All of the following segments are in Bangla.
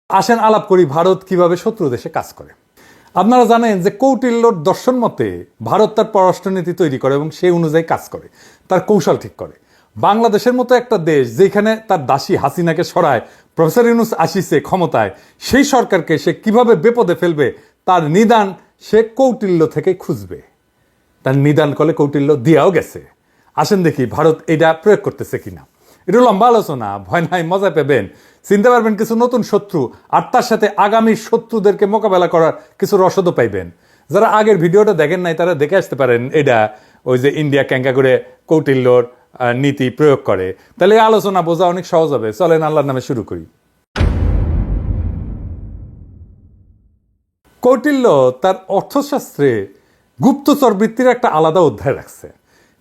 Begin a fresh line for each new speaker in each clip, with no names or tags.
আসেন আলাপ করি ভারত কিভাবে শত্রু দেশে কাজ করে। আপনারা জানেন যে কৌটিল্যর দর্শন মতে ভারত তার পররাষ্ট্রনীতি তৈরি করে এবং সেই অনুযায়ী কাজ করে, তার কৌশল ঠিক করে। বাংলাদেশের মতো একটা দেশ যেখানে তার দাসী হাসিনাকে সরায় প্রফেসর ইউনূস আসিছে ক্ষমতায়, সেই সরকারকে সে কিভাবে বিপদে ফেলবে তার নিদান সে কৌটিল্য থেকে খুঁজবে। তার নিদান কলে কৌটিল্য দিয়াও গেছে। আসেন দেখি ভারত এটা প্রয়োগ করতেছে কিনা। এটা লম্বা আলোচনা, ভয় নাই, মজা পাবেন, চিনতে পারবেন কিছু নতুন শত্রু, আর তার সাথে আগামী শত্রুদেরকে মোকাবেলা করার কিছু রসদও পাইবেন। যারা আগের ভিডিওটা দেখেন নাই তারা দেখে আসতে পারেন। এটা ওই যে ইন্ডিয়া ক্যাঙ্কা করে কৌটিল্যর নীতি প্রয়োগ করে, তাহলে এই আলোচনা বোঝা অনেক সহজ হবে। চলেন আল্লাহর নামে শুরু করি। কৌটিল্য তার অর্থশাস্ত্রে গুপ্তচর বৃত্তির একটা আলাদা অধ্যায় রাখছে।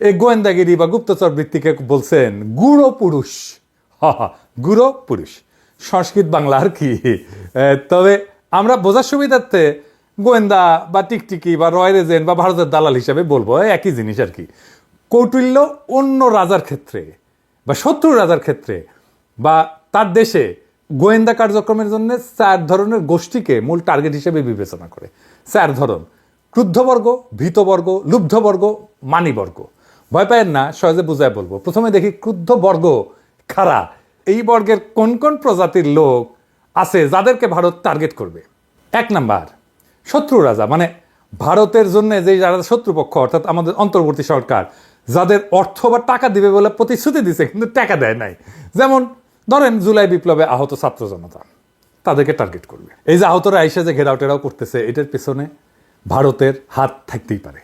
এই গোয়েন্দাগিরি বা গুপ্তচর বৃত্তিকে বলছেন গুড়ো পুরুষ। গুড়ো পুরুষ সংস্কৃত বাংলা আর কি। তবে আমরা বোঝার সুবিধার্থে গোয়েন্দা বা টিকটিকি বা রয়্যাল এজেন্ট বা ভারতের দালাল হিসাবে বলবো, একই জিনিস আর কি। কৌটিল্য অন্য রাজার ক্ষেত্রে বা শত্রু রাজার ক্ষেত্রে বা তার দেশে গোয়েন্দা কার্যক্রমের জন্য 4 ধরনের গোষ্ঠীকে মূল টার্গেট হিসেবে বিবেচনা করে। 4 ধরন: ক্রুদ্ধবর্গ, ভীতবর্গ, লুব্ধবর্গ, মানিবর্গ। ভয় পায়েন না, সহজে বুঝায় বলবো। প্রথমে দেখি ক্রুদ্ধবর্গ কারা। এই বর্গের কোন কোন প্রজাতির লোক আছে যাদেরকে ভারত টার্গেট করবে। 1 নাম্বার, শত্রু রাজা, মানে ভারতের জন্য যে যারা শত্রুপক্ষ, অর্থাৎ আমাদের অন্তর্বর্তী সরকার, যাদের অর্থ বা টাকা দিবে বলে প্রতিশ্রুতি দিছে কিন্তু টাকা দেয় নাই। যেমন ধরেন জুলাই বিপ্লবে আহত ছাত্র জনতা, তাদেরকে টার্গেট করবে। এই যে আহতরা আইসা যে ঘেরাও টেরাও করতেছে, এটার পেছনে ভারতের হাত থাকতেই পারে।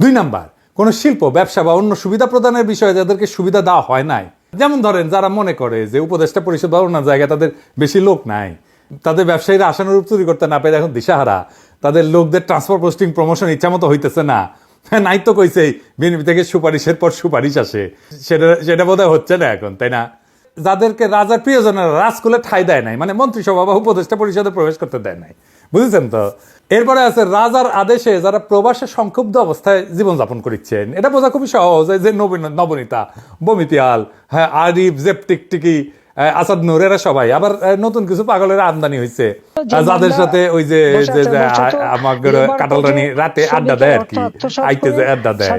2 নাম্বার, কোন শিল্প, ব্যবসা বা অন্য সুবিধা প্রদানের বিষয়ে যাদেরকে সুবিধা দেওয়া হয় নাই। যেমন ধরেন যারা মনে করে যে উপদেষ্টা পরিষদ বা অন্য জায়গায় তাদের বেশি লোক নাই, তাদের ব্যবসায়ীরা আশানুরূপ চুরি করতে না পেরে এখন দিশাহারা, তাদের লোকদের ট্রান্সফার, পোস্টিং, প্রমোশন ইচ্ছা মতো হইতেছে না, নাই তো কইছেই বিএনপি থেকে সুপারিশের পর সুপারিশ আসে, সেটা বোধহয় হচ্ছে না এখন, তাই না? যাদেরকে রাজার প্রিয়জনেরা রাজকুলে ঠাঁই দেয় নাই, মানে মন্ত্রিসভা বা উপদেষ্টা পরিষদে প্রবেশ করতে দেয় নাই, বুঝেছেন তো? এরপরে আছে রাজার আদেশে যারা প্রবাসে সংক্ষুব্ধ অবস্থায় জীবনযাপন করছেন। এটা বোঝা খুবই সহজ। যে নবনীতা, বমিতিয়াল, হ্যাঁ, আরিফ, জেপ, টিকটিকি, আসাদ নূর, এরা সবাই। আবার নতুন কিছু পাগলের আমদানি হয়েছে যাদের সাথে ওই যে আমার কাটাল রানী রাতে আড্ডা দেয় আর কি, আইতে যে আড্ডা দেয়,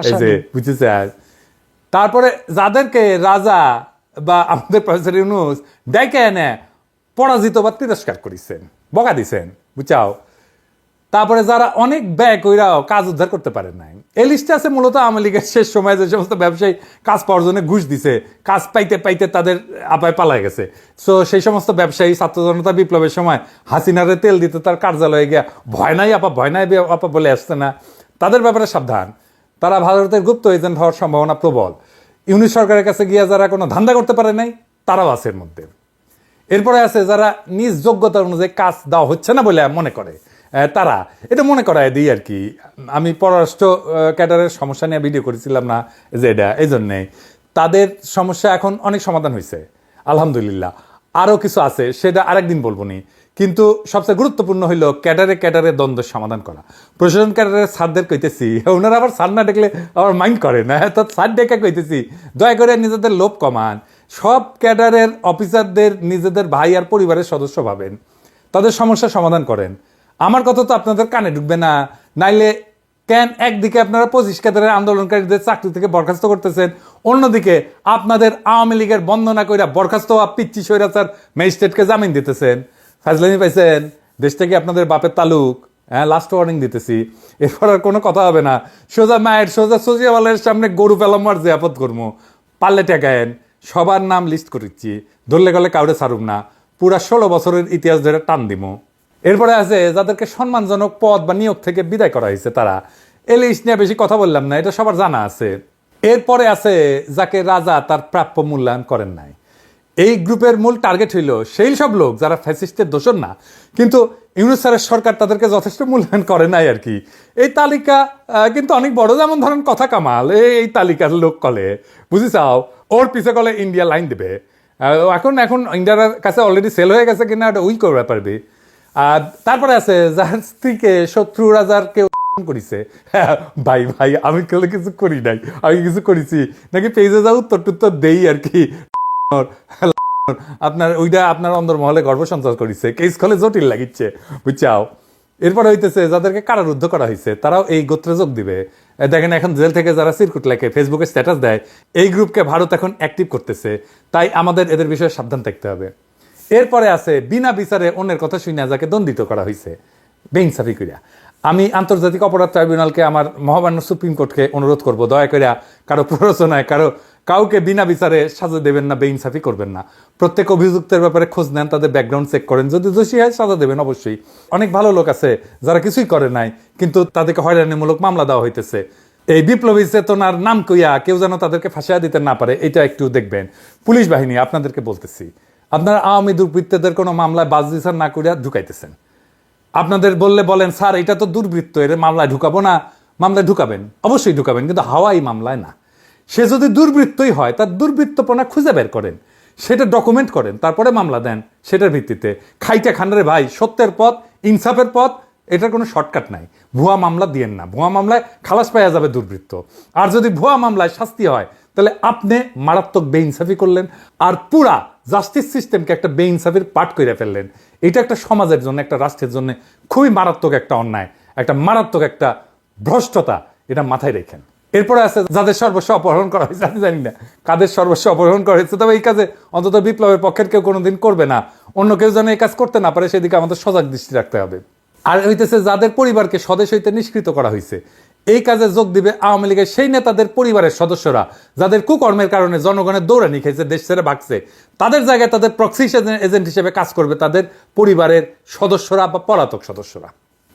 এই যে বুঝেছে। তারপরে যাদেরকে রাজা বা আমাদের প্রফেসর ইউনূস ডেকে এনে পরাজিত বা তিরস্কার করেছেন, বকা দিছেন, বুঝাও। তারপরে যারা অনেক ব্যয় কইরাও কাজ উদ্ধার করতে পারেন নাই। এই লিস্টে আছে মূলত আওয়ামী লীগের শেষ সময় যে সমস্ত ব্যবসায়ী কাজ পাওয়ার জন্য ঘুষ দিছে, কাজ পাইতে পাইতে তাদের আপায় পালায় গেছে। সো সেই সমস্ত ব্যবসায়ী ছাত্র জনতা বিপ্লবের সময় হাসিনারে তেল দিতে তার কার্যালয়ে গিয়া ভয় নাই আপা, ভয় নাই আপা বলে আসছে না, তাদের ব্যাপারে সাবধান। তারা ভারতের গুপ্ত এজেন্ট হওয়ার সম্ভাবনা প্রবল। ইউনিট সরকারের কাছে গিয়া যারা কোনো ধান্দা করতে পারে নাই, তারাও আছে এর মধ্যে। এরপরে আছে যারা নিজ যোগ্যতা অনুযায়ী কাজ দেওয়া হচ্ছে না বলে মনে করে, তারা এটা মনে করায় দিই আর কি। আমি পররাষ্ট্র ক্যাডারের সমস্যা নিয়ে ভিডিও করেছিলাম না, যে এটা এই জন্যে তাদের সমস্যা এখন অনেক সমাধান হয়েছে আলহামদুলিল্লাহ। আরও কিছু আছে, সেটা আরেকদিন বলবো নি। কিন্তু সবচেয়ে গুরুত্বপূর্ণ হইল ক্যাডারে দ্বন্দ্বের সমাধান করা। প্রশাসন ক্যাডারের স্যারদের কইতেছি, ওনারা আবার স্যার না ডেকলে আবার মাইন্ড করে না, তো স্যার ডেকে কইতেছি দয়া করে নিজেদের লোভ কমান। সব ক্যাডারের অফিসারদের নিজেদের ভাই আর পরিবারের সদস্য ভাবেন, তাদের সমস্যার সমাধান করেন। আমার কথা তো আপনাদের কানে ঢুকবে না। নাইলে কেন একদিকে আপনারা 25 ক্যাডারের আন্দোলনকারীদের চাকরি থেকে বরখাস্ত করতেছেন, অন্যদিকে আপনাদের আওয়ামী লীগের বন্দনা কইরা বরখাস্ত পিচ্ছি স্বৈরাচার ম্যাজিস্ট্রেটকে জামিন দিতেছেন? ফাজলামি পাইছেন? দেশ থেকে আপনাদের বাপের তালুক। হ্যাঁ, লাস্ট ওয়ার্নিং দিতেছি, এরপর আর কোনো কথা হবে না। সোজা মায়ের সোজা সজিয়াওয়ালের সামনে গরু পেলামার যে আপদ করবো, পারলে টেকায়েন। সবার নাম লিস্ট করেছি, ধরলে গেলে কাউরে ছাড়ুম না, পুরা 16 বছরের ইতিহাস ধরে টান দিমো। এরপরে আছে যাদেরকে সম্মানজনক পদ বা নিয়োগ থেকে বিদায় করা হয়েছে, তারা। এই লিস্ট নিয়ে বেশি কথা বললাম না, এটা সবার জানা আছে। এরপরে আছে যাকে রাজা তার প্রাপ্য মূল্যায়ন করেন নাই। এই গ্রুপের মূল টার্গেট হইল সেই সব লোক যারা ফ্যাসিস্টের দোষর না, কিন্তু ইউনূস স্যারের সরকার তাদেরকে যথেষ্ট মূল্যায়ন করে নাই আর কি। এই তালিকা কিন্তু অনেক বড়। যেমন ধরেন কথা কামাল এই তালিকার লোক কলে, বুঝিছাও, ওর পিছে কলে ইন্ডিয়া লাইন দেবে। এখন ইন্ডিয়ার কাছে অলরেডি সেল হয়ে গেছে কিনা ওটা উই করবে পারবে। আর তারপরে আছে যার স্ত্রীকে শত্রু রাজার কেউ করিছে। ভাই ভাই আমি কেউ কিছু করি নাই, আমি কিছু করেছি নাকি পেজে যা উত্তর টুত্তর দেই আর কি, আপনার ওইটা আপনার অন্দরমহলে গর্ব সঞ্চার করেছে, কেস খলে জটিল লাগিচ্ছে, বুঝছাও। এরপরে হইতেছে যাদেরকে কারারুদ্ধ করা হয়েছে তারাও এই গোত্রে যোগ দিবে। দেখেন এখন জেল থেকে যারা সিরকুট লেখে, ফেসবুকে স্ট্যাটাস দেয়, এই গ্রুপকে ভারত এখন অ্যাক্টিভ করতেছে। তাই আমাদের এদের বিষয়ে সাবধান থাকতে হবে। এরপরে আছে বিনা বিচারে অন্যের কথা শুনে যাকে দণ্ডিত করা হয়েছে বেইনসাফি করিয়া। আমি আন্তর্জাতিক অপরাধ ট্রাইব্যুনালকে, আমার মহামান্য সুপ্রিম কোর্টকে অনুরোধ করব, দয়া করে কারো প্ররোচনায় কাউকে বিনা বিচারে সাজা দেবেন না, বেইনসাফি করবেন না। প্রত্যেক অভিযুক্তের ব্যাপারে খোঁজ নেন, তাদের ব্যাকগ্রাউন্ড চেক করেন, যদি দোষী হয় সাজা দেবেন অবশ্যই। অনেক ভালো লোক আছে যারা কিছুই করে নাই কিন্তু তাদেরকে হয়রানিমূলক মামলা দেওয়া হইতেছে। এই বিপ্লবী চেতনার নাম কইয়া কেউ যেন তাদেরকে ফাঁসিয়া দিতে না পারে, এটা একটু দেখবেন। পুলিশ বাহিনী আপনাদেরকে বলতেছি, আপনারা আওয়ামী দুর্বৃত্তদের কোনো মামলায় বাজ বিচার না করিয়া ঢুকাইতেছেন। আপনাদের বললে বলেন স্যার এটা তো দুর্বৃত্ত, এর মামলায় ঢুকাবো না। মামলায় ঢুকাবেন, অবশ্যই ঢুকাবেন, কিন্তু হাওয়াই মামলায় না। সে যদি দুর্বৃত্তই হয় তার দুর্বৃত্তপনা খুঁজে বের করেন, সেটা ডকুমেন্ট করেন, তারপরে মামলা দেন সেটার ভিত্তিতে। খাইটা খান রে ভাই, সত্যের পথ, ইনসাফের পথ, এটার কোনো শর্টকাট নাই। ভুয়া মামলা দিয়েন না, ভুয়া মামলায় খালাস পাওয়া যাবে দুর্বৃত্ত। আর যদি ভুয়া মামলায় শাস্তি হয় তাহলে আপনি মারাত্মক বেইনসাফি করলেন, আর পুরা জাস্টিস সিস্টেমকে একটা বেইনসাফির পাঠ করে ফেললেন। এটা একটা সমাজের জন্য, একটা রাষ্ট্রের জন্য খুবই মারাত্মক একটা অন্যায়, একটা মারাত্মক একটা ভ্রষ্টতা, এটা মাথায় রেখেন। এরপরে আছে যাদের সর্বস্ব অপহরণ করা হয়েছে, আমি জানি না কাদের সর্বস্ব অপহরণ করা হয়েছে, তবে এই কাজে অন্তত বিপ্লবের পক্ষের কেউ কোনোদিন করবে না। অন্য কেউ যেন এই কাজ করতে না পারে সেদিকে আমাদের সজাগ দৃষ্টি রাখতে হবে। আর হইতেছে যাদের পরিবারকে স্বদেশ হইতে নিষ্কৃত করা হয়েছে, এই কাজে যোগ দিবে আওয়ামী লীগের সেই নেতাদের পরিবারের সদস্যরা যাদের কুকর্মের কারণে জনগণের দৌড়ানি খেয়েছে, দেশ ছেড়ে ভাগছে। তাদের জায়গায় তাদের প্রক্সি এজেন্ট হিসেবে কাজ করবে তাদের পরিবারের সদস্যরা বা পলাতক সদস্যরা।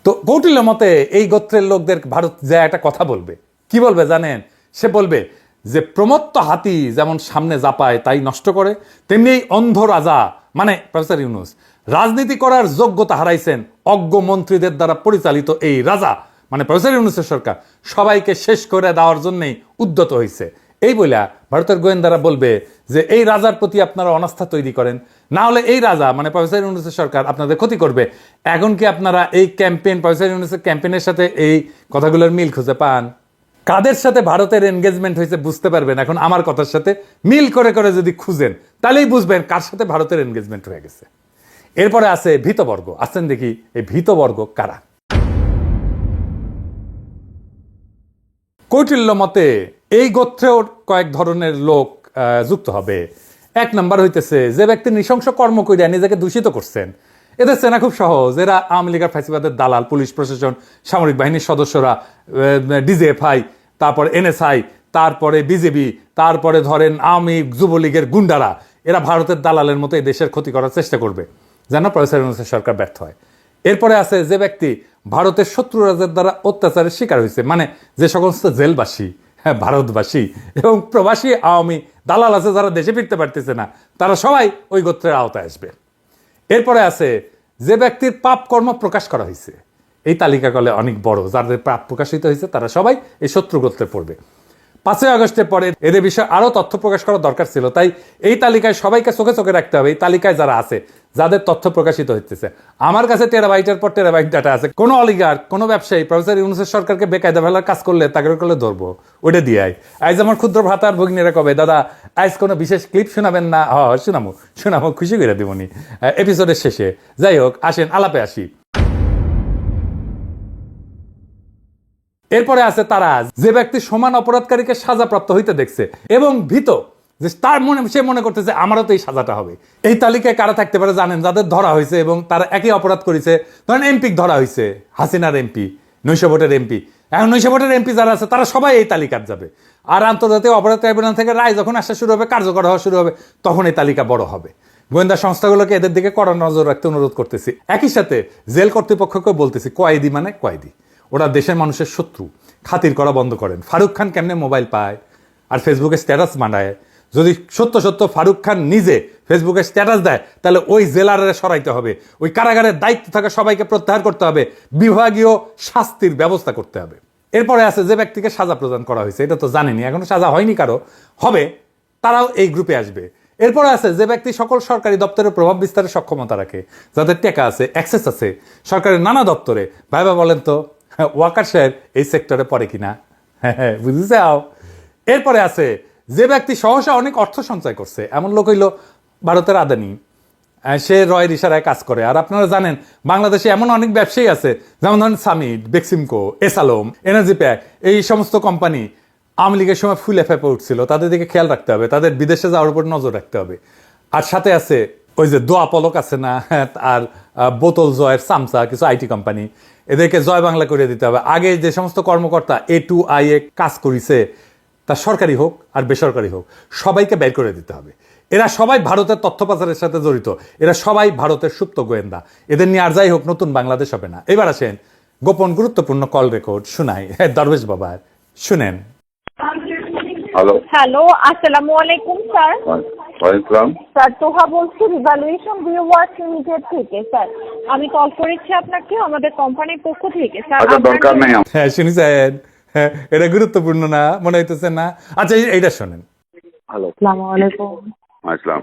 তো কৌটিল্য মতে এই গোত্রের লোকদের ভারত যে একটা কথা বলবে, কি বলবে জানেন? সে বলবে যে প্রমত্ত হাতি যেমন সামনে জাপায় তাই নষ্ট করে, তেমনি এই অন্ধ রাজা মানে প্রফেসর ইউনূস রাজনীতি করার যোগ্যতা হারাইছেন। অজ্ঞ মন্ত্রীদের দ্বারা পরিচালিত এই রাজা মানে প্রফেসর ইউনূসের সরকার সবাইকে শেষ করে দেওয়ার জন্যই উদ্যত হয়েছে। এই বইলা ভারতের গোয়েন্দারা বলবে যে এই রাজার প্রতি আপনারা অনাস্থা তৈরি করেন, না হলে এই রাজা মানে প্রফেসর ইউনূসের সরকার আপনাদের ক্ষতি করবে। এখন কি আপনারা এই ক্যাম্পেইন, প্রফেসর ইউনূসের ক্যাম্পেইনের সাথে এই কথাগুলোর মিল খুঁজে পান? কাদের সাথে ভারতের এনগেজমেন্ট হয়েছে বুঝতে পারবেন এখন আমার কথার সাথে মিল করে করে যদি খুঁজেন, তাহলেই বুঝবেন কার সাথে ভারতের এনগেজমেন্ট হয়ে গেছে। এরপরে আছে ভীতবর্গ। আসছেন দেখি এই ভীতবর্গ কারা। কৌটিল্য মতে এই গোত্রেও কয়েক ধরনের লোক যুক্ত হবে। এক নাম্বার হইতেছে যে ব্যক্তি নৃশংস কর্ম করিয়া নিজেকে দূষিত করছেন। এদের চেনা খুব সহজ, এরা আওয়ামী লীগের ফ্যাসিবাদের দালাল, পুলিশ প্রশাসন, সামরিক বাহিনীর সদস্যরা, ডিজিএফআই, তারপরে এনএসআই, তারপরে বিজেপি, তারপরে ধরেন আওয়ামী যুবলীগের গুন্ডারা। এরা ভারতের দালালের মতো এই দেশের ক্ষতি করার চেষ্টা করবে যেন প্রফেসর ইউনূসের সরকার ব্যর্থ হয়। এরপরে আছে যে ব্যক্তি ভারতের শত্রু রাজার দ্বারা অত্যাচারের শিকার হয়েছে, মানে যে সমস্ত জেলবাসী, হ্যাঁ ভারতবাসী এবং প্রবাসী আওয়ামী দালাল আছে যারা দেশে ফিরতে পারতেছে না, তারা সবাই ওই গোত্রের আওতায় আসবে। এরপরে আছে যে ব্যক্তির পাপ কর্ম প্রকাশ করা হয়েছে। এই তালিকাকালে অনেক বড়, যাদের পাপ প্রকাশিত হয়েছে তারা সবাই এই শত্রু গোত্রে পড়বে। 5ই আগস্টের পরে এদের বিষয়ে আরো তথ্য প্রকাশ করা দরকার ছিল, তাই এই তালিকায় সবাইকে চোখে চোখে রাখতে হবে। এই তালিকায় যারা আছে, যাদের তথ্য প্রকাশিত হচ্ছে, আমার কাছে টেরাবাইটের পর টেরাবাইট ডাটা আছে। কোনো অলিগার, কোনো ব্যবসায়ী প্রফেসর ইউনূসের সরকারকে বেকায়দা ফেলার কাজ করলে তাকে করলে ধরবো, ওইটা দিয়ে আজ আমার ক্ষুদ্র ভ্রাতার ভগিনীরা কবে দাদা আজ কোনো বিশেষ ক্লিপ শোনাবেন না? শোনাবো খুশি করে দিবনি এপিসোডের শেষে। যাই হোক, আসেন আলাপে আসি। এরপরে আছে তারা যে ব্যক্তি সমান অপরাধকারীকে সাজাপ্রাপ্ত হইতে দেখছে এবং ভীত যে তার মনে সে মনে করতেছে আমারও তো এই সাজাটা হবে। এই তালিকায় কারা থাকতে পারে জানেন? যাদের ধরা হয়েছে এবং তারা একই অপরাধ করেছে। ধরেন এমপি ধরা হয়েছে, হাসিনার এমপি, 900 ভোটের এমপি। এখন 900 ভোটের এমপি যারা আছে তারা সবাই এই তালিকার যাবে। আর আন্তর্জাতিক অপরাধ ট্রাইব্যুনাল থেকে রায় যখন আসা শুরু হবে, কার্যকর হওয়া শুরু হবে, তখন এই তালিকা বড় হবে। গোয়েন্দা সংস্থাগুলোকে এদের দিকে কড়া নজর রাখতে অনুরোধ করতেছি। একই সাথে জেল কর্তৃপক্ষকে বলতেছি কয়েদি মানে কয়েদি, ওরা দেশের মানুষের শত্রু, খাতির করা বন্ধ করেন। ফারুক খান কেমনে মোবাইল পায় আর ফেসবুকে স্ট্যাটাস মানায়? যদি সত্য সত্য ফারুক খান নিজে ফেসবুকে স্ট্যাটাস দেয় তাহলে ওই জেলারে সরাইতে হবে, ওই কারাগারের দায়িত্ব থাকা সবাইকে প্রত্যাহার করতে হবে, বিভাগীয় শাস্তির ব্যবস্থা করতে হবে। এরপরে আছে যে ব্যক্তিকে সাজা প্রদান করা হয়েছে, এটা তো জানেনি, এখনো সাজা হয়নি কারো, হবে, তারাও এই গ্রুপে আসবে। এরপর আছে যে ব্যক্তি সকল সরকারি দপ্তরে প্রভাব বিস্তারের সক্ষমতা রাখে, যাদের টেকা আছে, অ্যাক্সেস আছে সরকারের নানা দপ্তরে। ভাইবা বলেন তো ওয়াকার সাহেব এই সেক্টরে পড়ে কিনা? বুঝেছে। এরপরে আছে যে ব্যক্তি সহসা অনেক অর্থ সঞ্চয় করছে, এমন লোক হইল ভারতের আদানি, সে রয়ের ইশারায় কাজ করে। আর আপনারা জানেন বাংলাদেশে এমন অনেক ব্যবসায়ী আছে, যেমন ধরেন সামিট, বেক্সিমকো, এসালোম, এনার্জি প্যাক, এই সমস্ত কোম্পানি আওয়ামী লীগের সময় ফুলে ফেপে উঠছিল। তাদের দিকে খেয়াল রাখতে হবে, তাদের বিদেশে যাওয়ার উপর নজর রাখতে হবে। আর সাথে আছে ওই যে দোয়া পলক আছে না, আর বোতল জয়ের সামসা, কিছু আইটি কোম্পানি, এদেরকে জয় বাংলা করে দিতে হবে। আগে যে সমস্ত কর্মকর্তা A2I কাজ করেছে, তা সরকারি হোক আর বেসরকারি হোক, সবাইকে বের করে দিতে হবে। এরা সবাই ভারতের তথ্য পাচারের সাথে জড়িত, এরা সবাই ভারতের সুপ্ত গোয়েন্দা। এদের নিয়ে আর যাই হোক নতুন বাংলাদেশ হবে না। এবার আসেন গোপন গুরুত্বপূর্ণ কল রেকর্ড শোনাই দরবেশ বাবার, শুনেন।
হ্যালো,
হ্যালো, আসসালামু আলাইকুম স্যার।
ওয়ালাইকুম।
স্যার তোহা বলছি রিভ্যালুয়েশন ভিউয়ার্স লিমিটেড থেকে। স্যার আমি কল করেছি আপনাকে আমাদের কোম্পানির পক্ষ থেকে। স্যার
আচ্ছা, দরকার নেই।
হ্যাঁ শুনেছেন, হ্যাঁ এটা গুরুত্বপূর্ণ না মনে হইতেছে না? আচ্ছা এইটা শোনেন।
হ্যালো,
আসসালামু আলাইকুম।
আসসালাম।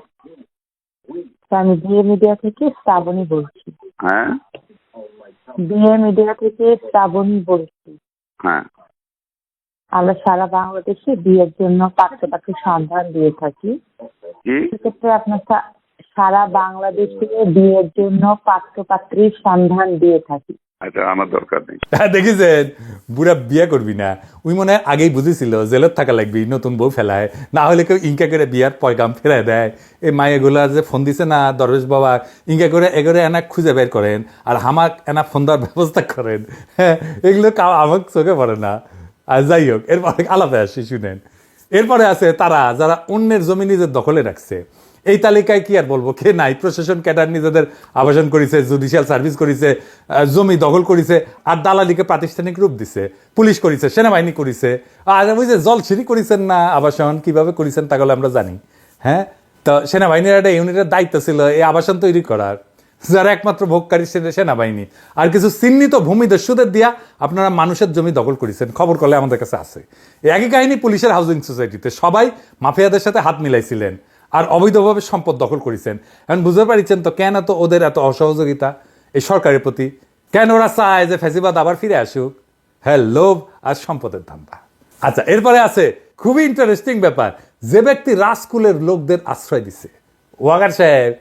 আমি বিএ মিডিয়া থেকে শ্রাবণী বলছি।
হ্যাঁ
বিএ মিডিয়া থেকে শ্রাবণী বলছি।
হ্যাঁ,
আমরা সারা বাংলাদেশে বিয়ের জন্য পাত্রপাত্রীর সন্ধান দিয়ে থাকি।
কি
সেক্ষেত্রে আপনার সারা বাংলাদেশে বিয়ের জন্য পাত্রপাত্রীর সন্ধান দিয়ে থাকি।
আচ্ছা, আমার দরকার নেই।
হ্যাঁ দেখেছেন, বুড়া বিয়ে করবি না, ওই মনে হয় আগেই বুঝেছিল জেলত থাকা লাগবি, নতুন বউ ফেলায়, না হলে কেউ ইনকা করে বিয়ার পয়গাম ফেরায় দেয়। এই মায়েগুলা যে ফোন দিছে না দরবেশ বাবা, ইনকা করে এগোরে এনা খুঁজে বের করেন আর হামাক এনা ফোন দেওয়ার ব্যবস্থা করেন। হ্যাঁ এগুলো আমার চোখে পড়ে না। আর যাই হোক, এরপরে আলাদা আসি শুনেন। এরপরে আছে তারা যারা অন্যের জমি নিজের দখলে রাখছে। এই তালিকায় কি আর বলবো, কে নাই? প্রশাসন ক্যাডার নিজেদের আবাসন করেছে, জুডিশিয়াল সার্ভিস করেছে, জমি দখল করেছে, আর দালালিকে প্রাতিষ্ঠানিক রূপ দিছে, পুলিশ করেছে, সেনাবাহিনী করেছে, আর ওই যে জলছিরি করেছেন না আবাসন, কিভাবে করেছেন তাহলে আমরা জানি। হ্যাঁ, তো সেনাবাহিনীর একটা ইউনিটের দায়িত্ব ছিল এই আবাসন তৈরি করার, যারা একমাত্র ভোগকারী সেনাবাহিনী। আর কিছু চিহ্নিত ভূমিদস্যুদের দিয়া আপনারা মানুষের জমি দখল করেছেন, খবর করলে আমাদের কাছে আছে। একই কাহিনী পুলিশের হাউজিং সোসাইটিতে, সবাই মাফিয়াদের সাথে হাত মিলাইছিলেন আর অবৈধভাবে সম্পদ দখল করেছেন। এখন বুঝতে পারছেন তো কেন তো ওদের এত অসহযোগিতা এই সরকারের প্রতি, কেন ওরা চায় যে ফ্যাসিবাদ আবার ফিরে আসুক। হ্যাঁ, লোভ আর সম্পদের ধান্দা। আচ্ছা এরপরে আছে খুবই ইন্টারেস্টিং ব্যাপার, যে ব্যক্তি রাজকুলের লোকদের আশ্রয় দিছে। ওয়াগার সাহেব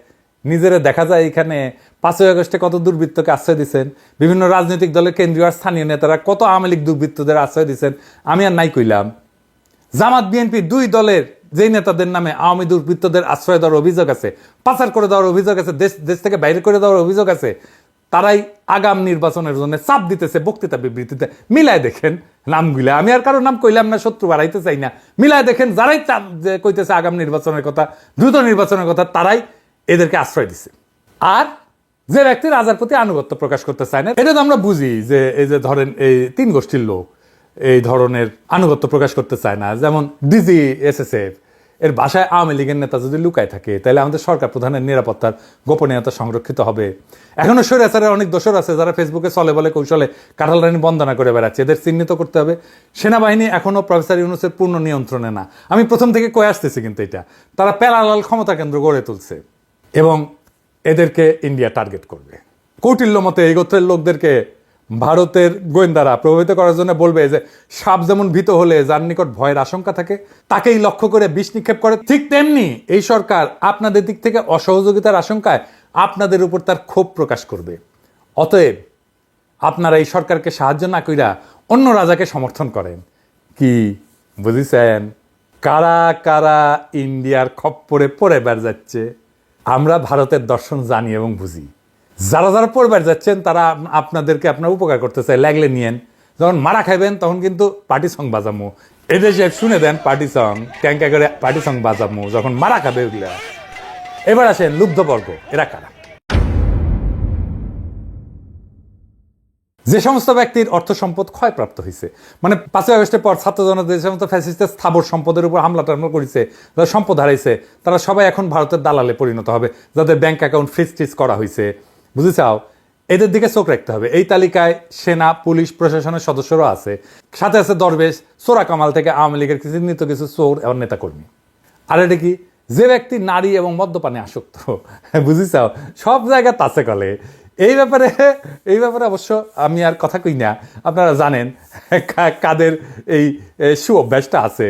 নিজেরা দেখা যায় এখানে 5ই আগস্টে কত দুর্বৃত্তকে আশ্রয় দিচ্ছেন, বিভিন্ন রাজনৈতিক দলের কেন্দ্রীয় আর স্থানীয় নেতারা কত আওয়ামী লীগ দুর্বৃত্তদের আশ্রয় দিচ্ছেন। আমি আর নাই কইলাম, জামাত বিএনপি দুই দলের যেই নেতাদের নামে আওয়ামী দুর্বৃত্তদের আশ্রয় দেওয়ার অভিযোগ আছে, পাচার করে দেওয়ার অভিযোগ আছে, দেশ থেকে বাইরে করে দেওয়ার অভিযোগ আছে, তারাই আগাম নির্বাচনের জন্য চাপ দিতেছে বক্তৃতা বিবৃতিতে। মিলায় দেখেন নামগুলা, আমি আর কারোর নাম কইলাম না, শত্রু বাড়াইতে চাই না। মিলায় দেখেন যারাই চাপ কইতেছে আগাম নির্বাচনের কথা, দ্রুত নির্বাচনের কথা, তারাই এদেরকে আশ্রয় দিছে। আর যে ব্যক্তি রাজার প্রতি আনুগত্য প্রকাশ করতে চায় না, এটা তো আমরা বুঝি যে এই যে ধরেন এই 3 গোষ্ঠীর লোক এই ধরনের আনুগত্য প্রকাশ করতে চায় না, যেমন ডিজি SSF এর বাসায় আওয়ামী লীগের নেতা যদি লুকায় থাকে তাহলে আমাদের সরকার প্রধানের নিরাপত্তার গোপনীয়তা সংরক্ষিত হবে। এখনো স্বৈরাচারের অনেক দোষর আছে যারা ফেসবুকে চলে বলে কৌশলে কাঁঠাল রানী বন্দনা করে বেড়াচ্ছে, এদের চিহ্নিত করতে হবে। সেনাবাহিনী এখনো প্রফেসর ইউনূসের পূর্ণ নিয়ন্ত্রণে না, আমি প্রথম থেকে কয়ে আসতেছি, কিন্তু এটা তারা প্যারালাল ক্ষমতা কেন্দ্র গড়ে তুলছে এবং এদেরকে ইন্ডিয়া টার্গেট করবে। কৌটিল্য মতে এই গোত্রের লোকদেরকে ভারতের গোয়েন্দারা প্রভাবিত করার জন্য বলবে যে সাপ যেমন ভীত হলে যার নিকট ভয়ের আশঙ্কা থাকে তাকেই লক্ষ্য করে বিষ নিক্ষেপ করে, ঠিক তেমনি এই সরকার আপনাদের দিক থেকে অসহযোগিতার আশঙ্কায় আপনাদের উপর তার ক্ষোভ প্রকাশ করবে। অতএব আপনারা এই সরকারকে সাহায্য না কইরা অন্য রাজাকে সমর্থন করেন। কি বুঝিছেন? কারা কারা ইন্ডিয়ার খপ্পরে পড়ে বের যাচ্ছে আমরা ভারতের দর্শন জানি এবং বুঝি। যারা যারা পড়বার যাচ্ছেন তারা আপনাদেরকে আপনার উপকার করতে চায়, লাগলে নিয়েন। যখন মারা খাইবেন তখন কিন্তু পার্টি সং বাজামু, এদেশে শুনে দেন পার্টি সং, ট্যাঙ্কা করে পার্টি সং বাজামু যখন মারা খাবে ওগুলা। এবার আসেন লুব্ধবর্গ, এরা কারা? যে সমস্ত ব্যক্তির অর্থ সম্পদ ক্ষয়প্রাপ্ত হয়েছে, মানে 5ই আগস্টের পর ছাত্র জনতা যে সমস্ত ফ্যাসিস্টের স্থাবর সম্পদের উপর হামলা টামলা করেছে, যারা সম্পদ হারাইছে, তারা সবাই এখন ভারতের দালালে পরিণত হবে, যাদের ব্যাংক অ্যাকাউন্ট ফ্রিজ করা হয়েছে। বুঝেছাও, এদের দিকে চোখ রাখতে হবে। এই তালিকায় সেনা, পুলিশ, প্রশাসনের সদস্যরা আছে, সাথে আছে দরবেশ, সোরা কামাল থেকে আওয়ামী লীগের চিহ্নিত কিছু চোর এবং নেতাকর্মী। আর এটা কি, যে ব্যক্তি নারী এবং মদ্যপানে আসক্ত, বুঝেছাও, সব জায়গায় তাছে কলে। এই ব্যাপারে অবশ্য আমি আর কথা কই না, আপনারা জানেন কাদের এই সুঅভ্যাসটা আছে।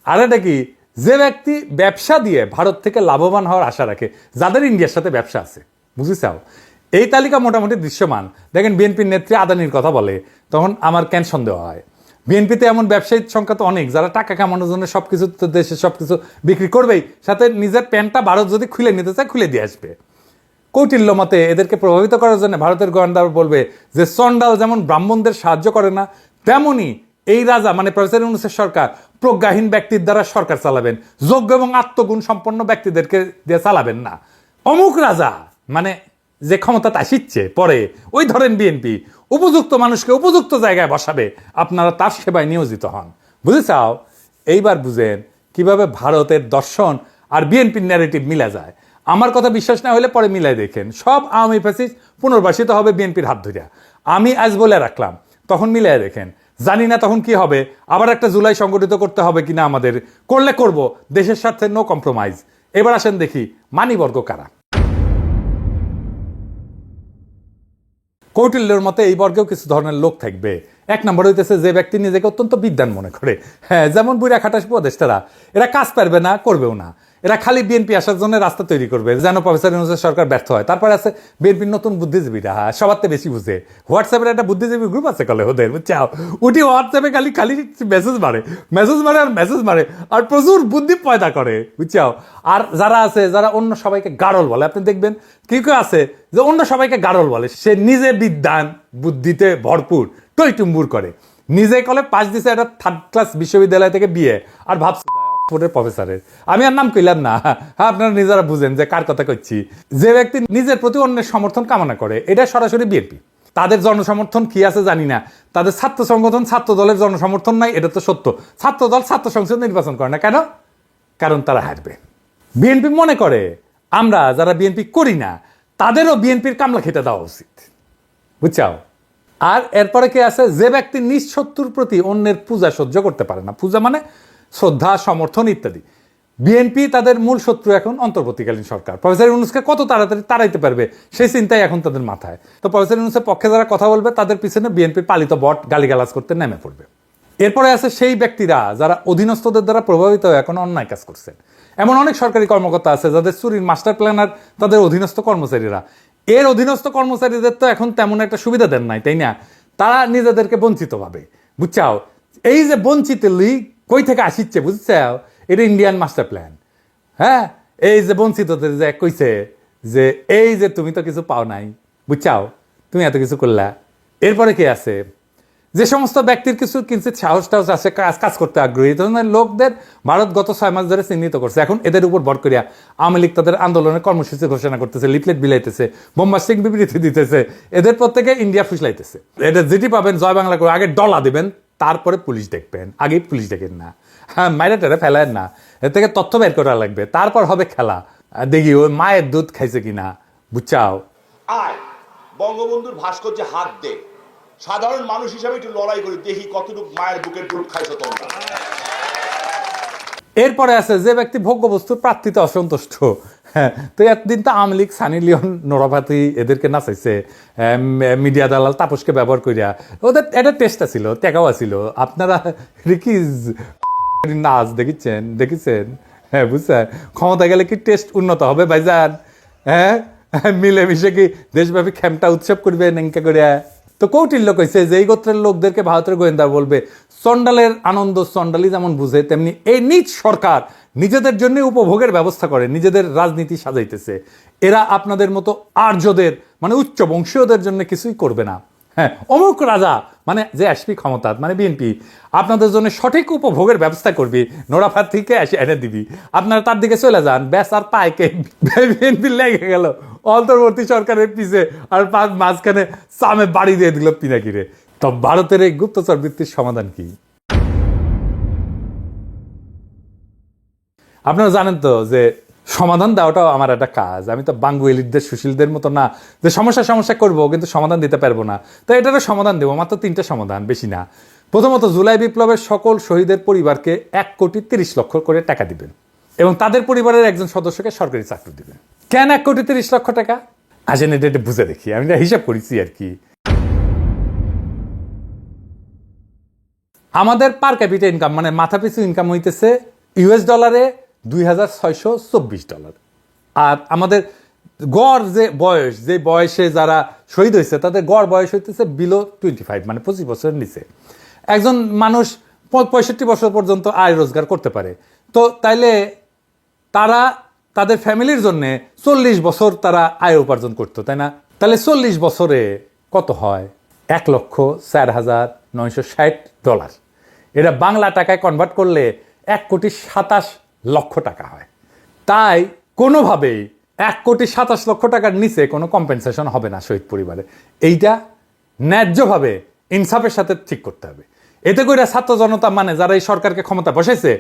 আর এটা কি, যে ব্যক্তি ব্যবসা দিয়ে ভারত থেকে লাভবান হওয়ার আশা রাখে, যাদের ইন্ডিয়ার সাথে ব্যবসা আছে, বুঝেছাও, এই তালিকা মোটামুটি দৃশ্যমান। দেখেন বিএনপির নেত্রী আদানির কথা বলে, তখন আমার কেন সন্দেহ হয়। বিএনপিতে এমন ব্যবসায়ীর সংখ্যা তো অনেক, যারা টাকা কামানোর জন্য সবকিছু দেশে সবকিছু বিক্রি করবেই, সাথে নিজের প্যান্টটা ভারত যদি খুলে নিতে চায় খুলে দিয়ে আসবে। কৌটিল্য মতে এদেরকে প্রভাবিত করার জন্য ভারতের গোয়েন্দারা বলবে যে চন্ডাল যেমন ব্রাহ্মণদের সাহায্য করে না, তেমনি এই রাজা মানে প্রফেসর ইউনূসের সরকার প্রজ্ঞাহীন ব্যক্তির দ্বারা সরকার চালাবেন, যোগ্য এবং আত্মগুণ সম্পন্ন ব্যক্তিদেরকে দিয়ে চালাবেন না। অমুক রাজা মানে যে ক্ষমতাটা আসিচ্ছে পরে, ওই ধরেন বিএনপি উপযুক্ত মানুষকে উপযুক্ত জায়গায় বসাবে, আপনারা তার সেবায় নিয়োজিত হন। বুঝেছাও? এইবার বুঝেন কিভাবে ভারতের দর্শন আর বিএনপির ন্যারেটিভ মিলা যায়। আমার কথা বিশ্বাস না হলে পরে মিলাই দেখেন, সব আওয়ামী ফ্যাসিস্ট পুনর্বাসিত হবে বিএনপির হাত ধরিয়া। আমি আজ বলে রাখলাম, তখন মিলাই দেখেন, জানি না তখন কি হবে, আবার একটা জুলাই সংগঠিত করতে হবে কিনা আমাদের, করলে করব, দেশের স্বার্থে নো কম্প্রোমাইজ। এবার আসেন দেখি মানিবর্গ কারা। কৌটিল্যের মতে এই বর্গেও কিছু ধরনের লোক থাকবে। এক নম্বর হইতেছে যে ব্যক্তি নিজেকে অত্যন্ত বিদ্বান মনে করে, হ্যাঁ, যেমন বুড়া খাটাস উপদেষ্টারা, এরা কাজ পারবে না, করবেও না, এরা খালি বিএনপি আসার জন্য রাস্তা তৈরি করবে যেন প্রফেসর ইউনূসের সরকার ব্যর্থ হয়। তারপরে আছে বিএনপির নতুন বুদ্ধিজীবীরা, সবার থেকে বেশি বুঝে, হোয়াটসঅ্যাপের একটা বুদ্ধিজীবী গ্রুপ আছে কলে ওদের, বুঝছাও, উঠি হোয়াটসঅ্যাপে খালি খালি মেসেজ মারে আর মেসেজ মারে আর প্রচুর বুদ্ধি পয়দা করে, বুঝছাও। আর যারা আছে, যারা অন্য সবাইকে গাড়ল বলে, আপনি দেখবেন কি কেউ আছে যে অন্য সবাইকে গাড়ল বলে, সে নিজে বিদ্বান বুদ্ধিতে ভরপুর, টইটুম্বুর করে, নিজে কলে পাশ দিছে একটা 3rd ক্লাস বিশ্ববিদ্যালয় থেকে বিয়ে, আর ভাবছে প্রফেসরের, আমি আর নাম কইলাম না, হ্যাঁ, আপনারা নিজেরা বুঝেন যে কার কথা কইছি। যে ব্যক্তি নিজের প্রতি অন্যের সমর্থন কামনা করে, এটা সরাসরি বিএনপি। তাদের জনসমর্থন কি আছে জানি না, তাদের ছাত্র সংগঠন ছাত্র দলের জনসমর্থন নাই, এটা তো সত্য। ছাত্র দল ছাত্র সংসদ নির্বাচন করে না কেন? কারণ তারা হারবে। বিএনপি মনে করে আমরা যারা বিএনপি করি না তাদেরও বিএনপির কামলা খেতে দেওয়া উচিত, বুঝছাও। আর এরপরে কি আছে, যে ব্যক্তি নিজ শত্রুর প্রতি অন্যের পূজা সহ্য করতে পারে না, পূজা মানে শ্রদ্ধা, সমর্থন ইত্যাদি। বিএনপি তাদের মূল শত্রু এখন অন্তর্বর্তীকালীন সরকার, প্রফেসর ইউনূসকে কত তাড়াতাড়ি তাড়াইতে পারবে সেই চিন্তাই এখন তাদের মাথায়। তো প্রফেসর ইউনূসের পক্ষে যারা কথা বলবে তাদের পিছনে বিএনপির পালিত বট গালিগালাজ করতে নেমে পড়বে। এরপরে আছে সেই ব্যক্তিরা যারা অধীনস্থদের দ্বারা প্রভাবিত হয়ে এখন অন্যায় কাজ করছে। এমন অনেক সরকারি কর্মকর্তা আছে যাদের চুরির মাস্টার প্ল্যানার তাদের অধীনস্থ কর্মচারীরা। এর অধীনস্থ কর্মচারীদের তো এখন তেমন একটা সুবিধা দেন নাই, তাই না? তারা নিজেদেরকে বঞ্চিত ভাবে, বুঝছাও। এই যে বঞ্চিত লিগ কই থেকে আসিচ্ছে, বুঝছাও, এটা ইন্ডিয়ান মাস্টার প্ল্যান। হ্যাঁ, এই যে বঞ্চিতদের যে কইছে যে এই যে তুমি তো কিছু পাও নাই, বুঝছাও, তুমি এত কিছু করলা। এরপরে কি আছে, যে সমস্ত ব্যক্তির কিছু কিঞ্চিত সাহস টাহস আছে, কাজ করতে আগ্রহী, এই ধরনের লোকদের ভারত গত 6 মাস ধরে চিহ্নিত করছে। এখন এদের উপর ভর করিয়া আওয়ামী লীগ তাদের আন্দোলনের কর্মসূচি ঘোষণা করতেছে, লিফলেট বিলাইতেছে, বোম্বাস্টিক বিবৃতি দিতেছে, এদের প্রত্যেকে ইন্ডিয়া ফুসলাইতেছে। এটা যেটি পাবেন জয় বাংলা করে আগে ডলা দিবেন, তারপরে পুলিশ দেখবেন, আগে পুলিশ দেখেন না, হ্যাঁ, মাইরা টেরে ফেলেন না, এর থেকে তথ্য বের করা লাগবে, তারপর হবে খেলা। দেখি ওই মায়ের দুধ খাইছে কিনা, বুঝছাও।
আয় বঙ্গবন্ধুর ভাস্কর্যে হাত দে, সাধারণ মানুষ হিসাবে একটু লড়াই করি, দেখি কতটুকু মায়ের বুকের দুধ খাইছো তোমরা।
এরপরে আছে যে ব্যক্তি ভোগ্যবস্তুর প্রার্থীতে অসন্তুষ্ট। হ্যাঁ, তো এতদিন তো আওয়ামী লীগ, সানি লিওন, নোরাভাতি এদেরকে নাচাইছে, মিডিয়া দালাল তাপসকে ব্যবহার করিয়া, ওদের একটা টেস্টটা ছিল, টেকাও ছিল। আপনারা রিকিজ নাচ দেখেছেন, হ্যাঁ, বুঝছেন, ক্ষমতা গেলে কি টেস্ট উন্নত হবে ভাইজান? হ্যাঁ, মিলেমিশে কি দেশব্যাপী খেমটা উৎসব করবে নেঙ্কা করিয়া? তো কৌটিল্য কইছে যে এই গোত্রের লোকদেরকে ভারতের গোয়েন্দা বলবে চন্ডালের আনন্দ চন্ডালি যেমন বুঝে, তেমনি এই নিজ সরকার নিজেদের জন্য উপভোগের ব্যবস্থা করে, নিজেদের রাজনীতি সাজাইতেছে। এরা আপনাদের মতো আর্যদের মানে উচ্চ বংশীয়দের জন্য কিছুই করবে না। হ্যাঁ, অমুক রাজা মানে যে আসবি ক্ষমতা মানে বিএনপি আপনাদের জন্য সঠিক উপভোগের ব্যবস্থা করবি, নোরাফাত থেকে এসে এনে দিবি, আপনারা তার দিকে চলে যান, ব্যাস আর পাইকে বিএনপি লেগে গেল অন্তর্বর্তী সরকারের পিছে, আর মাঝখানে সামে বাড়ি দিয়ে দিল পিনাকিরে। তো ভারতের এই গুপ্তচর বৃত্তির সমাধান কি? আপনারা জানেন তো যে সমাধান দেওয়াটাও আমার একটা কাজ। আমি তো বাঙ্গুয়েলিদের সুশীলদের মতো না যে সমস্যা করবো কিন্তু সমাধান দিতে পারবো না। তো এটারও সমাধান দেবো, মাত্র 3টা সমাধান, বেশি না। প্রথমত, জুলাই বিপ্লবের সকল শহীদের পরিবারকে 1,30,00,000 করে টাকা দিবেন এবং তাদের পরিবারের একজন সদস্যকে সরকারি চাকরি দিবেন। কেন 1,30,00,000 টাকা? আসেন এটা বুঝে দেখি, আমি এটা হিসাব করেছি আর কি। আমাদের পার ক্যাপিটা ইনকাম মানে মাথা পিছু ইনকাম হইতেছে ইউএস ডলারে $2,624। আর আমাদের গড় যে বয়সে যারা শহীদ হয়েছে তাদের গড় বয়স হইতেছে বিলো 25, মানে 25 বছরের নিচে। একজন মানুষ 65 বছর পর্যন্ত আয় রোজগার করতে পারে। তো তাইলে তারা তাদের ফ্যামিলির জন্যে 40 বছর তারা আয় উপার্জন করতো, তাই না? তাহলে 40 বছরে কত হয়? $1,04,960। এটা বাংলা টাকায় কনভার্ট করলে 1,27,00,000 টাকা হয়। তাই কোনোভাবেই 1,27,00,000 টাকার নিচে কোনো কম্পেনসেশন হবে না শহীদ পরিবারে। এইটা ন্যায্যভাবে ইনসাফের সাথে ঠিক করতে হবে। এতে করে ছাত্র জনতা, মানে যারা এই সরকারকে ক্ষমতা বসাইছে,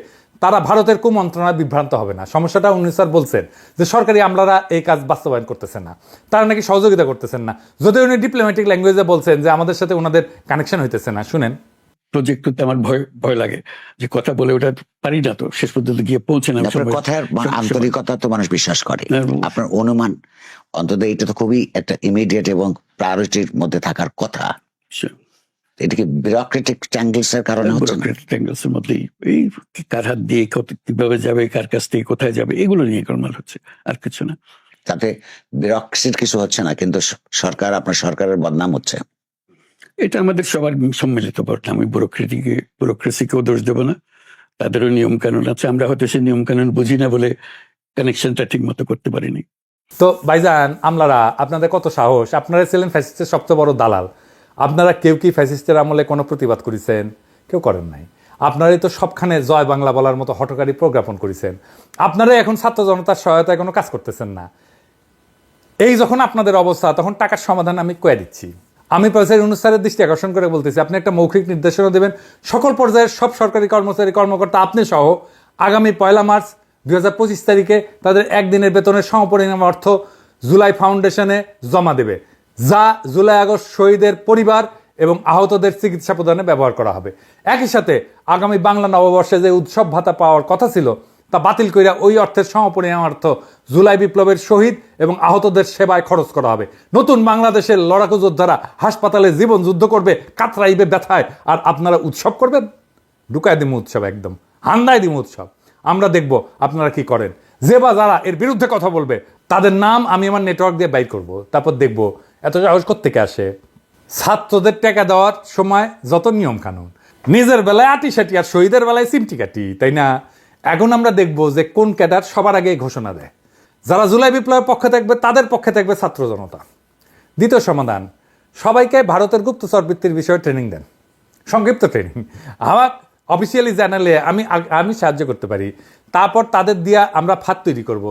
তারা ভারতের কুমন্ত্রণায় বিভ্রান্ত হবে না। সমস্যাটা উনি স্যার বলছেন যে সরকারি আমলারা এই কাজ বাস্তবায়ন করতেছেন না, তারা নাকি সহযোগিতা করতেছেন না, যদিও উনি ডিপ্লোম্যাটিক ল্যাঙ্গুয়েজে বলছেন যে আমাদের সাথে ওনাদের কানেকশন হইতেছে না। শুনেন,
প্রজেক্ট করতে আমার ভয় লাগে যে কথা বলে ওটা পারি না, তো শেষ পর্যন্ত গিয়ে পৌঁছে না।
আপনার কথার আন্তরিকতা তো মানুষ বিশ্বাস করে, আপনার অনুমান অন্তত এটা তো খুবই একটা ইমিডিয়েট এবং প্রায়োরিটির মধ্যে থাকার কথা। এটা কি বিউরোক্রেটিক ট্যাঙ্গলস এর কারণে হচ্ছে না?
বিউরোক্রেটিক ট্যাঙ্গলস এর মধ্যেই এই কার হাত দিয়ে কিভাবে যাবে, কার কাছ থেকে কোথায় যাবে, এগুলো নিয়ে গোলমাল হচ্ছে, আর কিছু না।
তাতে বিউরোক্রেসির কিছু হচ্ছে না, কিন্তু সরকার, আপনার সরকারের বদনাম হচ্ছে।
এটা আমাদের সবার সম্মিলিত বদনাম। আমি ব্যুরোক্রেসিকেও দোষ দেবো না, তাদেরও নিয়ম কানুন আছে। আমরা হয়তো সেই নিয়ম কানুন বুঝি না বলে কানেকশনটা ঠিক মতো করতে পারিনি।
তো ভাইজান, আমলারা আপনাদের কত সাহস! আপনারা ছিলেন ফ্যাসিস্টের সবচেয়ে বড় দালাল। আপনারা কেউ কি ফ্যাসিস্টের আমলে কোনো প্রতিবাদ করেছেন? কেউ করেন নাই। আপনারাই তো সবখানে জয় বাংলা বলার মতো হঠকারী প্রজ্ঞাপন করেছেন। আপনারাই এখন ছাত্র জনতার সহায়তায় কোনো কাজ করতেছেন না। এই যখন আপনাদের অবস্থা, তখন টাকার সমাধান আমি কয়ে দিচ্ছি। আমি প্রফেসর ইউনূস স্যারের দৃষ্টি আকর্ষণ করে বলতেছি, আপনি একটা মৌখিক নির্দেশনা দেবেন সকল পর্যায়ের সব সরকারি কর্মচারী কর্মকর্তা, আপনি সহ, আগামী 1 মার্চ 2025 তারিখে তাদের একদিনের বেতনের সমপরিমাণ অর্থ জুলাই ফাউন্ডেশনে জমা দেবে, যা জুলাই আগস্ট শহীদের পরিবার এবং আহতদের চিকিৎসা প্রদানে ব্যবহার করা হবে। একই সাথে আগামী বাংলা নববর্ষে যে উৎসব ভাতা পাওয়ার কথা ছিল তা বাতিল কইরা ওই অর্থের সমপরিমাণ অর্থ জুলাই বিপ্লবের শহীদ এবং আহতদের সেবায় খরচ করা হবে। নতুন বাংলাদেশের লড়াকু যোদ্ধারা হাসপাতালে জীবন যুদ্ধ করবে, কাতরাইবে ব্যথায়, আর আপনারা উৎসব করবেন। ঢুকায় দিমু উৎসব, একদম হান্দায় দিমু উৎসব। আমরা দেখব আপনারা কি করেন। যে বা যারা এর বিরুদ্ধে কথা বলবে তাদের নাম আমি আমার নেটওয়ার্ক দিয়ে বাইর করব, তারপর দেখব এত সাহস কোত্থেকে আসে। ছাত্রদের টাকা দেওয়ার সময় যত নিয়ম কানুন, নিজের বেলায় আটি সাটি আর শহীদের বেলায় সিমটি কাটি, তাই না? এখন আমরা দেখব যে কোন ক্যাডার সবার আগে ঘোষণা দেয়। যারা জুলাই বিপ্লবের পক্ষে থাকবে তাদের পক্ষে থাকবে ছাত্র জনতা। দ্বিতীয় সমাধান, সবাইকে ভারতের গুপ্তচর বৃত্তির বিষয়ে ট্রেনিং দেন, সংক্ষিপ্ত ট্রেনিং। আমার অফিসিয়ালি জানালে আমি সাহায্য করতে পারি। তারপর তাদের দিয়া আমরা ফাঁদ তৈরি করব।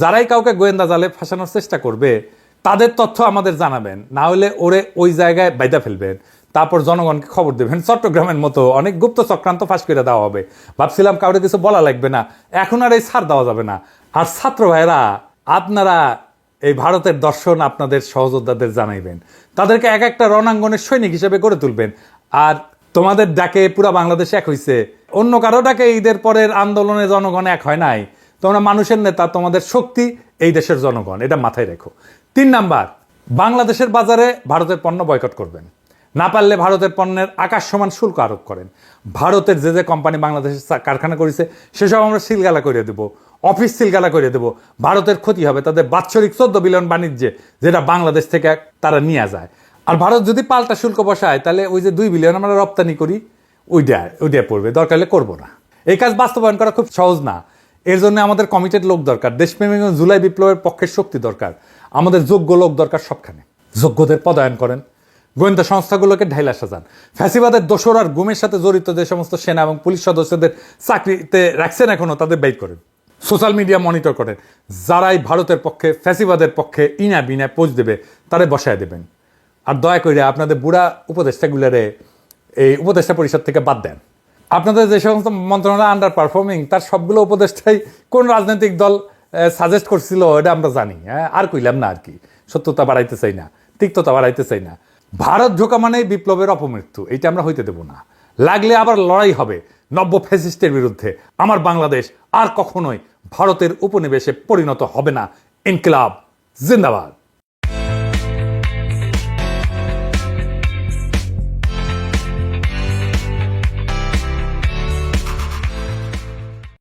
যারাই কাউকে গোয়েন্দা জালে ফাঁসানোর চেষ্টা করবে তাদের তথ্য আমাদের জানাবেন, না হলে ওরে ওই জায়গায় বাইদা ফেলবেন। তারপর জনগণকে খবর দেবেন। চট্টগ্রামের মতো অনেক গুপ্ত চক্রান্ত ফাঁস করে দেওয়া হবে। ভাবছিলাম কাউরে কিছু বলা লাগবে না, এখন আর এই ছাড় দেওয়া যাবে না। আর ছাত্র ভাইরা, আপনারা এই ভারতের দর্শন আপনাদের সহযোদ্ধাদের জানাইবেন, তাদেরকে এক একটা রণাঙ্গনের সৈনিক হিসেবে গড়ে তুলবেন। আর তোমাদের ডাকে পুরা বাংলাদেশ এক হইছে, অন্য কারো ডাকে ঈদের পরের আন্দোলনে জনগণ এক হয় নাই। তোমরা মানুষের নেতা, তোমাদের শক্তি এই দেশের জনগণ, এটা মাথায় রেখো। 3 নাম্বার, বাংলাদেশের বাজারে ভারতের পণ্য বয়কট করবেন। না পারলে ভারতের পণ্যের আকাশ সমান শুল্ক আরোপ করেন। ভারতের যে কোম্পানি বাংলাদেশের কারখানা করেছে সেসব আমরা সিলগালা করে দেবো, অফিস সিলগালা করে দেবো। ভারতের ক্ষতি হবে তাদের বাৎসরিক 14 বিলিয়ন বাণিজ্যে, যেটা বাংলাদেশ থেকে তারা নিয়ে যায়। আর ভারত যদি পাল্টা শুল্ক বসায়, তাহলে ওই যে 2 বিলিয়ন আমরা রপ্তানি করি, ওইটা পড়বে। দরকার হলে করবো না। এই কাজ বাস্তবায়ন করা খুব সহজ না। এর জন্য আমাদের কমিটেড লোক দরকার, দেশপ্রেমিক জুলাই বিপ্লবের পক্ষের শক্তি দরকার, আমাদের যোগ্য লোক দরকার সবখানে। যোগ্যদের পদায়ন করেন, গোয়েন্দা সংস্থাগুলোকে ঢাইলা সাজান। ফ্যাসিবাদের দোসর আর গুমের সাথে জড়িত যে সমস্ত সেনা এবং পুলিশ সদস্যদের চাকরিতে রাখছেন এখনো, তাদের বের করেন। সোশ্যাল মিডিয়া মনিটর করেন। যারাই ভারতের পক্ষে, ফ্যাসিবাদের পক্ষে ইনা বিনা পোস্ট দেবে তারে বসায় দেবেন। আর দয়া করে আপনাদের বুড়া উপদেষ্টাগুলোরে এই উপদেষ্টা পরিষদ থেকে বাদ দেন। আপনাদের যে সমস্ত মন্ত্রণালয় আন্ডার পারফর্মিং, তার সবগুলো উপদেষ্টাই কোন রাজনৈতিক দল সাজেস্ট করছিল এটা আমরা জানি। আর কইলাম না, আর কি, সত্যতা বাড়াইতে চাই না, তিক্ততা বাড়াইতে চাই না। ভারত ঢোকা মানেই বিপ্লবের অপমৃত্যু, এইটা আমরা হইতে দেব না। লাগলে আবার লড়াই হবে নব্য ফ্যাসিস্টের বিরুদ্ধে। আমার বাংলাদেশ আর কখনোই ভারতের উপনিবেশে পরিণত হবে না। ইনকিলাব জিন্দাবাদ।